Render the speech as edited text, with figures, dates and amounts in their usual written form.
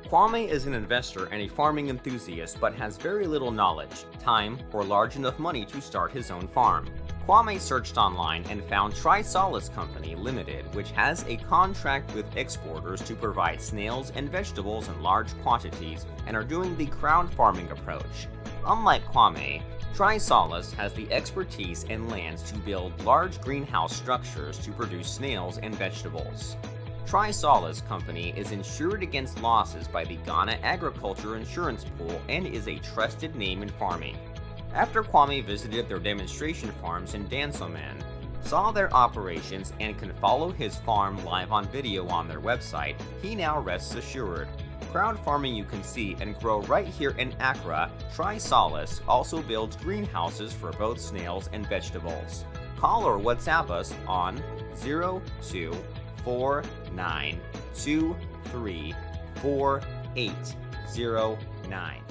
Kwame is an investor and a farming enthusiast but has very little knowledge, time, or large enough money to start his own farm. Kwame searched online and found Trisolace Company Limited, which has a contract with exporters to provide snails and vegetables in large quantities and are doing the crowd farming approach. Unlike Kwame, Trisolace has the expertise and lands to build large greenhouse structures to produce snails and vegetables. Trisolace Company is insured against losses by the Ghana Agriculture Insurance Pool and is a trusted name in farming. After Kwame visited their demonstration farms in Dansoman, saw their operations, and can follow his farm live on video on their website, he now rests assured. Crowd farming you can see and grow right here in Accra, Trisolace also builds greenhouses for both snails and vegetables. Call or WhatsApp us on 0249234809.